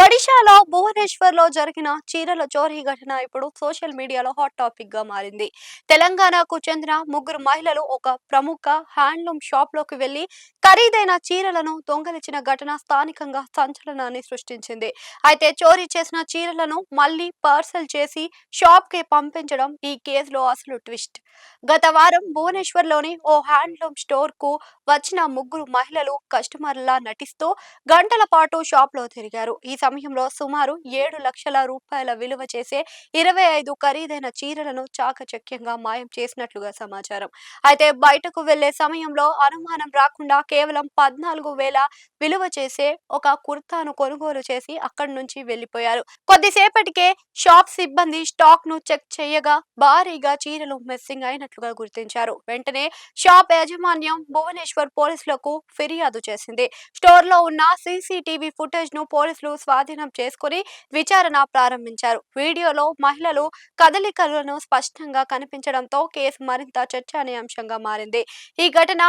ఒడిశాలో భువనేశ్వర్‌లో జరిగిన చీరల చోరీ ఘటన ఇప్పుడు సోషల్ మీడియాలో హాట్ టాపిక్‌గా మారింది. తెలంగాణకు చెందిన ముగ్గురు మహిళలు ఒక ప్రముఖ హ్యాండ్లూమ్ షాప్‌లోకి వెళ్లి ఖరీదైన చీరలను దొంగిలించిన ఘటన స్థానికంగా సంచలనాన్ని సృష్టించింది. అయితే చోరీ చేసిన చీరలను మళ్లీ పార్సెల్ చేసి షాప్‌కి పంపించడం ఈ కేసులో అసలు ట్విస్ట్. గత వారం భువనేశ్వర్‌లోని ఓ హ్యాండ్లూమ్ స్టోర్‌కు వచ్చిన ముగ్గురు మహిళలు కస్టమర్‌లా నటిస్తూ గంటల పాటు షాప్‌లో తిరిగారు. ఈ సమయంలో సుమారు 7,00,000 రూపాయల విలువ చేసే 25 ఖరీదైన చీరలను చాకచక్యంగా మాయం చేసినట్లుగా సమాచారం. అయితే బయటకు వెళ్లే సమయంలో అనుమానం రాకుండా కేవలం 14,000 విలువ చేసే ఒక కుర్తాను కొనుగోలు చేసి అక్కడి నుంచి వెళ్లిపోయారు. కొద్దిసేపటికే షాప్ సిబ్బంది స్టాక్ ను చెక్ చేయగా భారీగా చీరలు మిస్సింగ్ అయినట్లుగా గుర్తించారు. వెంటనే షాప్ యాజమాన్యం భువనేశ్వర్ పోలీసులకు ఫిర్యాదు చేసింది. స్టోర్‌లో ఉన్న సీసీటీవీ ఫుటేజ్‌ను పోలీసులు స్వాధీనం చేసుకుని విచారణ ప్రారంభించారు. వీడియోలో మహిళలు కదలికలను స్పష్టంగా కనిపించడంతో కేసు మరింత చర్చనీయాంశంగా మారింది. ఈ ఘటన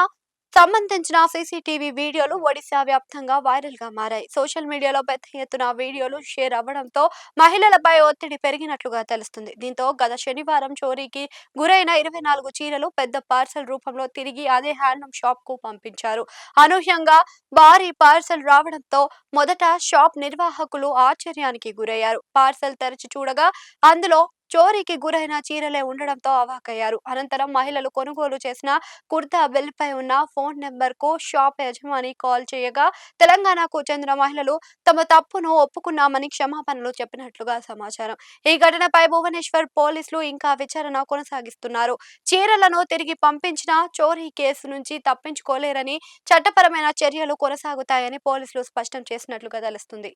సంబంధించిన సీసీటీవీ వీడియోలు ఒడిశా వ్యాప్తంగా వైరల్ గా మారాయి. సోషల్ మీడియాలో పెద్ద ఎత్తున వీడియోలు షేర్ అవ్వడంతో మహిళలపై ఒత్తిడి పెరిగినట్లుగా తెలుస్తుంది. దీంతో గత శనివారం చోరీకి గురైన 24 చీరలు పెద్ద పార్సెల్ రూపంలో తిరిగి అదే హ్యాండ్లూమ్ షాప్ కు పంపించారు. అనూహ్యంగా భారీ పార్సెల్ రావడంతో మొదట షాప్ నిర్వాహకులు ఆశ్చర్యానికి గురయ్యారు. పార్సెల్ తెరిచి చూడగా అందులో చోరీకి గురైన చీరలే ఉండడంతో అవాక్కయ్యారు. అనంతరం మహిళలు కొనుగోలు చేసిన కుర్తా బెల్ట్పై ఉన్న ఫోన్ నెంబర్కు షాప్ యజమాని కాల్ చేయగా తెలంగాణకు చెందిన మహిళలు తమ తప్పును ఒప్పుకున్నామని క్షమాపణలు చెప్పినట్లుగా సమాచారం. ఈ ఘటనపై భువనేశ్వర్ పోలీసులు ఇంకా విచారణ కొనసాగిస్తున్నారు. చీరలను తిరిగి పంపించిన చోరీ కేసు నుంచి తప్పించుకోలేరని, చట్టపరమైన చర్యలు కొనసాగుతాయని పోలీసులు స్పష్టం చేసినట్లుగా తెలుస్తుంది.